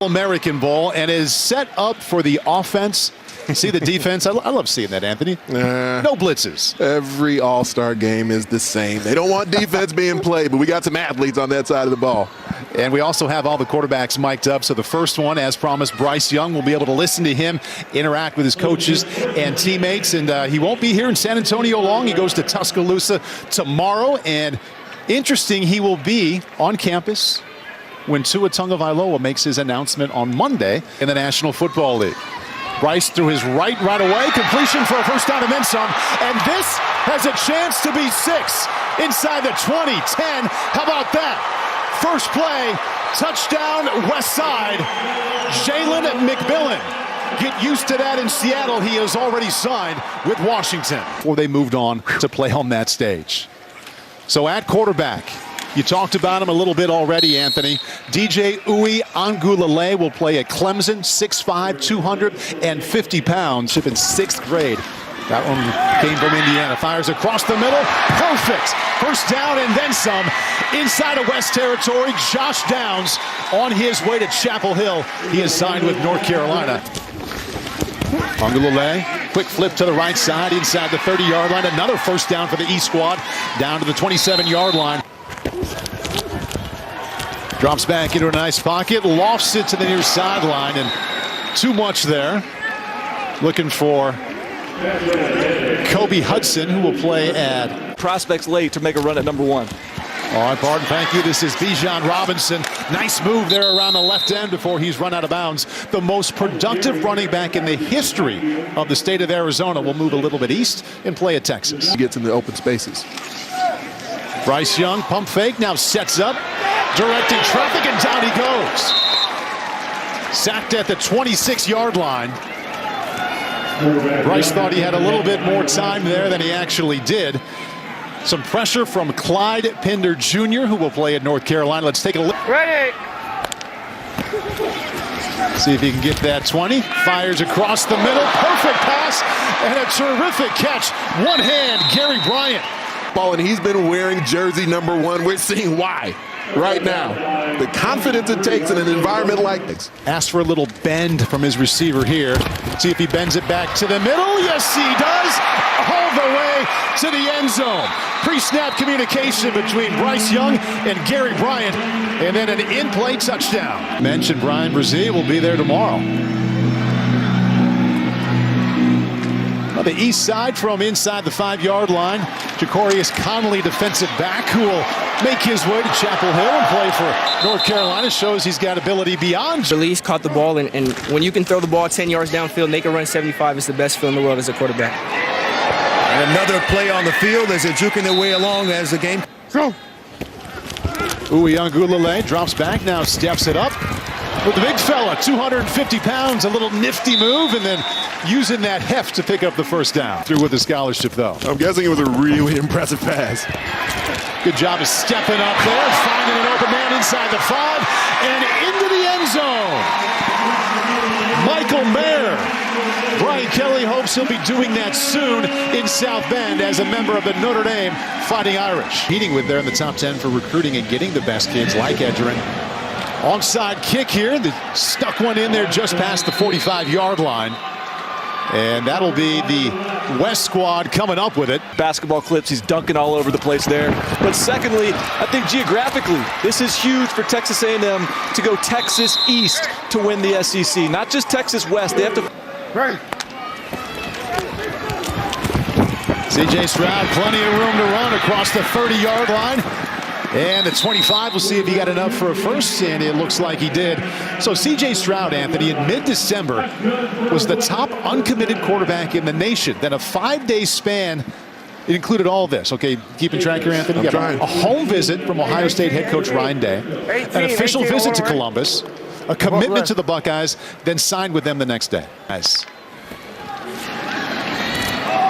American Bowl and is set up for the offense. See the defense? I love seeing that, Anthony. No blitzes. Every all-star game is the same. They don't want defense being played, but we got some athletes on that side of the ball. And we also have all the quarterbacks mic'd up. So the first one, as promised, Bryce Young. Will be able to listen to him, interact with his coaches and teammates. And he won't be here in San Antonio long. He goes to Tuscaloosa tomorrow. And interesting, he will be on campus when Tua Tagovailoa makes his announcement on Monday in the National Football League. Bryce threw his right away. Completion for a first down and then some. And this has a chance to be 6 inside the 20, 10. How about that? First play, touchdown, West Side. Jalen McMillan. Get used to that in Seattle. He has already signed with Washington before they moved on to play on that stage. So at quarterback, you talked about him a little bit already, Anthony. DJ Uiagalelei will play at Clemson, 6'5", 250 pounds. In 6th grade. That one came from Indiana. Fires across the middle. Perfect. First down and then some. Inside of West Territory, Josh Downs on his way to Chapel Hill. He is signed with North Carolina. Uiagalelei, quick flip to the right side inside the 30-yard line. Another first down for the E squad. Down to the 27-yard line. Drops back into a nice pocket, lofts it to the near sideline, and too much there. Looking for Kobe Hudson, who will play at prospects late to make a run at number 1. All right, pardon, thank you. This is Bijan Robinson. Nice move there around the left end before he's run out of bounds. The most productive running back in the history of the state of Arizona will move a little bit east and play at Texas. He gets in the open spaces. Bryce Young, pump fake, now sets up, directing traffic, and down he goes. Sacked at the 26-yard line. Bryce thought he had a little bit more time there than he actually did. Some pressure from Clyde Pinder Jr., who will play at North Carolina. Let's take a look. Ready. See if he can get that 20. Fires across the middle. Perfect pass and a terrific catch. One hand, Gary Bryant. Ball, and he's been wearing jersey number 1. We're seeing why right now. The confidence it takes in an environment like this. Asked for a little bend from his receiver here. See if he bends it back to the middle. Yes, he does. All the way to the end zone. Pre-snap communication between Bryce Young and Gary Bryant. And then an in-play touchdown. Mentioned Brian Brzee will be there tomorrow. On the east side from inside the 5-yard line, Jacorius Connolly, defensive back, who will make his way to Chapel Hill and play for North Carolina. Shows he's got ability beyond. Release, caught the ball, and when you can throw the ball 10 yards downfield, make a run 75, it's the best feel in the world as a quarterback. And another play on the field as they're juking their way along as the game. Uiagalelei drops back, now steps it up. With the big fella, 250 pounds, a little nifty move, and then using that heft to pick up the first down. Through with the scholarship, though. I'm guessing it was a really impressive pass. Good job of stepping up there, finding an open man inside the 5, and into the end zone. Michael Mayer. Brian Kelly hopes he'll be doing that soon in South Bend as a member of the Notre Dame Fighting Irish. Meeting with there in the top 10 for recruiting and getting the best kids like Edgerrin. Onside kick here. They stuck one in there just past the 45-yard line. And that'll be the West squad coming up with it. Basketball clips, he's dunking all over the place there. But secondly, I think geographically, this is huge for Texas A&M to go Texas East to win the SEC. Not just Texas West. They have to... Right. C.J. Stroud, plenty of room to run across the 30-yard line. And the 25, we'll see if he got enough for a first, and it looks like he did. So C.J. Stroud, Anthony, in mid-December was the top uncommitted quarterback in the nation. Then a 5-day span, it included all this. Okay, keeping track here, Anthony? You got a home visit from Ohio State head coach Ryan Day, an official visit to Columbus, a commitment to the Buckeyes, then signed with them the next day. Nice.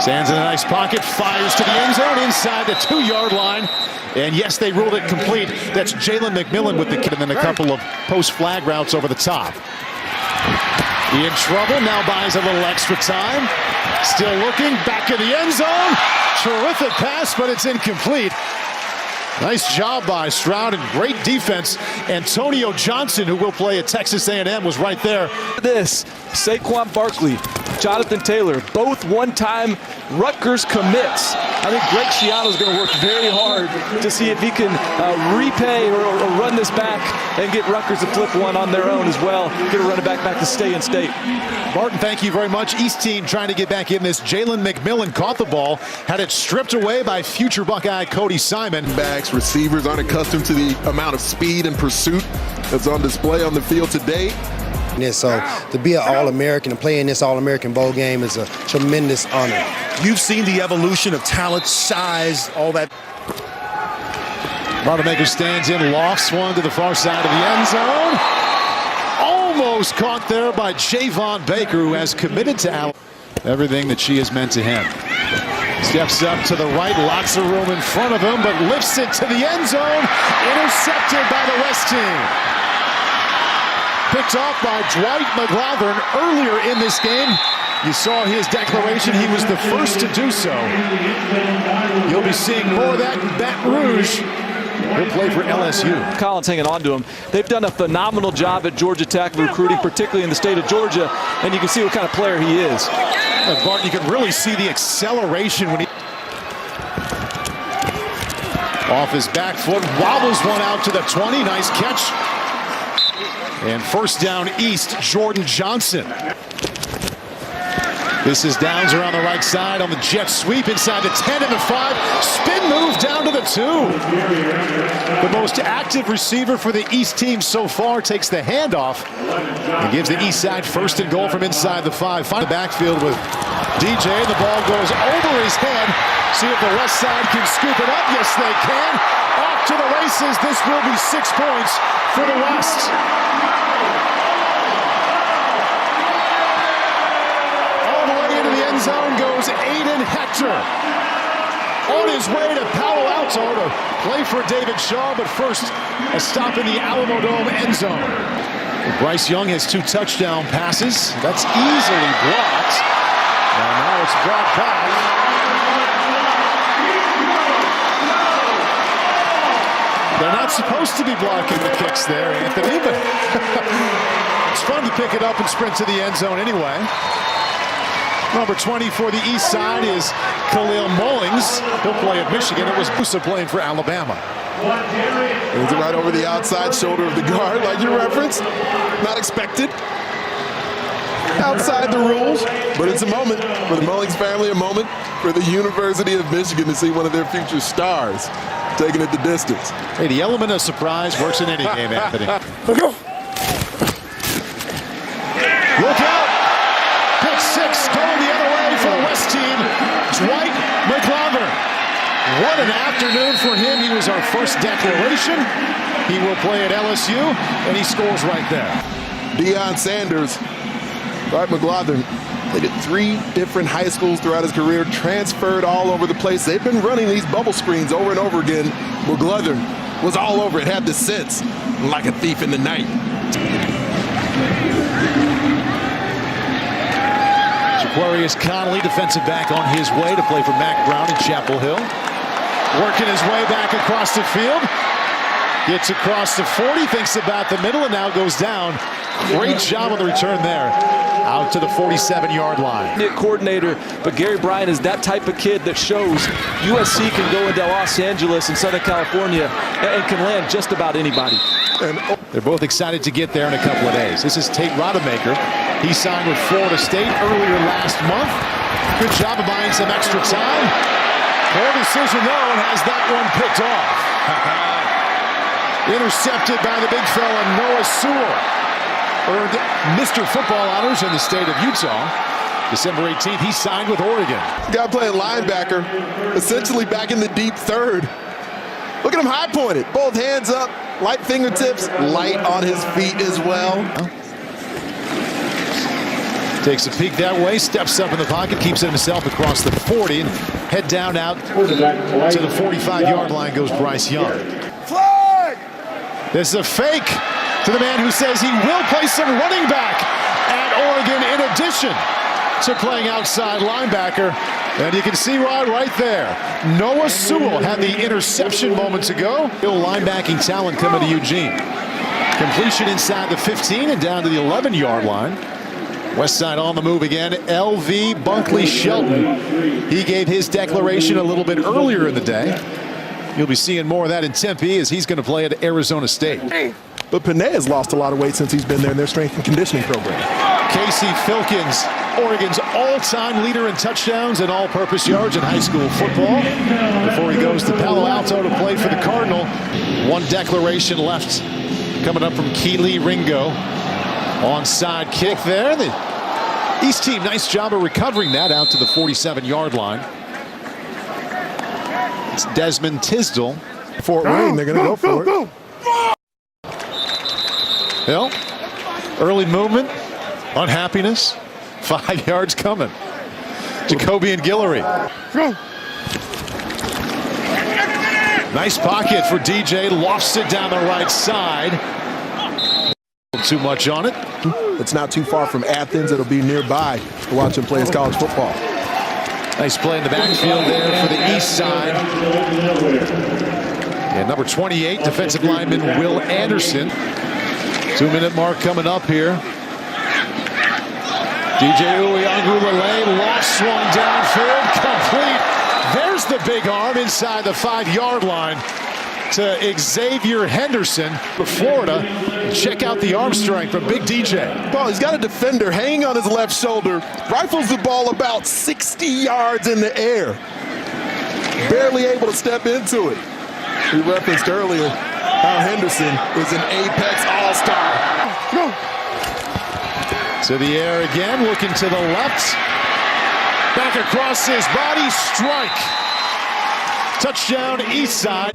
Stands in a nice pocket, fires to the end zone inside the 2-yard line. And yes, they ruled it complete. That's Jalen McMillan with the kid, and then a couple of post-flag routes over the top. He in trouble, now buys a little extra time. Still looking, back in the end zone. Terrific pass, but it's incomplete. Nice job by Stroud and great defense. Antonio Johnson, who will play at Texas A&M, was right there. This, Saquon Barkley, Jonathan Taylor, both one-time Rutgers commits. I think Greg Schiano's going to work very hard to see if he can repay or run this back and get Rutgers to flip one on their own as well. Get a running back to stay in state. Barton, thank you very much. East team trying to get back in this. Jalen McMillan caught the ball, had it stripped away by future Buckeye Cody Simon. Backs, receivers aren't accustomed to the amount of speed and pursuit that's on display on the field today. So to be an All-American and play in this All-American bowl game is a tremendous honor. You've seen the evolution of talent, size, all that. Rodemaker stands in, lofts one to the far side of the end zone. Almost caught there by Javon Baker, who has committed to Alabama. Everything that she has meant to him. Steps up to the right, lots of room in front of him, but lifts it to the end zone. Intercepted by the West team. Picked off by Dwight McGlothern earlier in this game. You saw his declaration. He was the first to do so. You'll be seeing more of that in Baton Rouge. He'll play for LSU. Collins hanging on to him. They've done a phenomenal job at Georgia Tech recruiting, particularly in the state of Georgia, and you can see what kind of player he is. Barton, you can really see the acceleration when he... Off his back foot, wobbles one out to the 20. Nice catch. And first down East, Jordan Johnson. This is Downs around the right side on the jet sweep inside the 10 and the 5. Spin move down to the 2. The most active receiver for the East team so far takes the handoff and gives the East side first and goal from inside the 5. Find the backfield with DJ. The ball goes over his head. See if the West side can scoop it up. Yes, they can. Off to the races. This will be 6 points for the West. Zone goes Aiden Hector on his way to Palo Alto to play for David Shaw, but first a stop in the Alamo Dome end zone. Bryce Young has 2 touchdown passes. That's easily blocked. And now it's brought back. They're not supposed to be blocking the kicks there, Anthony, but it's fun to pick it up and sprint to the end zone anyway. Number 20 for the East side is Khalil Mullings. He'll play at Michigan. It was Busa playing for Alabama. It's right over the outside shoulder of the guard, like you referenced. Not expected. Outside the rules, but it's a moment for the Mullings family, a moment for the University of Michigan to see one of their future stars taking it the distance. Hey, the element of surprise works in any game, Anthony. Look out! Pick 6 going the other way for the West team. Dwight McGlothern. What an afternoon for him. He was our first declaration. He will play at LSU, and he scores right there. Deion Sanders, Dwight McGlothern, played at 3 different high schools throughout his career, transferred all over the place. They've been running these bubble screens over and over again. McGlothern was all over it, had the sense like a thief in the night. Aquarius Connolly, defensive back, on his way to play for Mack Brown in Chapel Hill. Working his way back across the field. Gets across the 40, thinks about the middle, and now goes down. Great job on the return there. Out to the 47-yard line. Coordinator, but Gary Bryant is that type of kid that shows USC can go into Los Angeles and Southern California and can land just about anybody. They're both excited to get there in a couple of days. This is Tate Rodemaker. He signed with Florida State earlier last month. Good job of buying some extra time. Poor decision, though, and has that one picked off. Intercepted by the big fella, Noah Sewell. Earned Mr. Football honors in the state of Utah. December 18th, he signed with Oregon. Guy playing linebacker, essentially back in the deep third. Look at him high-pointed, both hands up, light fingertips, light on his feet as well. Takes a peek that way, steps up in the pocket, keeps it himself across the 40, and head down out to the 45-yard line goes Bryce Young. Flag! This is a fake to the man who says he will play some running back at Oregon in addition to playing outside linebacker. And you can see why right there. Noah Sewell had the interception moments ago. Real linebacking talent coming to Eugene. Completion inside the 15 and down to the 11-yard line. West Side on the move again. L.V. Bunkley Shelton. He gave his declaration a little bit earlier in the day. You'll be seeing more of that in Tempe as he's going to play at Arizona State. But Panay has lost a lot of weight since he's been there in their strength and conditioning program. Casey Filkins, Oregon's all-time leader in touchdowns and all-purpose yards in high school football. Before he goes to Palo Alto to play for the Cardinal. One declaration left coming up from Keely Ringo. Onside kick there. The East team, nice job of recovering that out to the 47-yard line. It's Desmond Tisdale. Fort Wayne, they're going to go for it. Well, early movement, unhappiness, 5 yards coming. Jacobian Guillory. Nice pocket for DJ, lofts it down the right side. Too much on it. It's not too far from Athens. It'll be nearby to watch him play his college football. Nice play in the backfield there for the East Side. And number 28, defensive lineman Will Anderson. 2-minute mark coming up here. DJ Uiagalelei, lost, swung downfield, complete. There's the big arm inside the 5-yard line to Xavier Henderson for Florida. Check out the arm strength from Big DJ. Oh, he's got a defender hanging on his left shoulder, rifles the ball about 60 yards in the air. Barely able to step into it. We referenced earlier how Henderson is an apex all-star. To the air again, looking to the left. Back across his body, strike. Touchdown, East Side.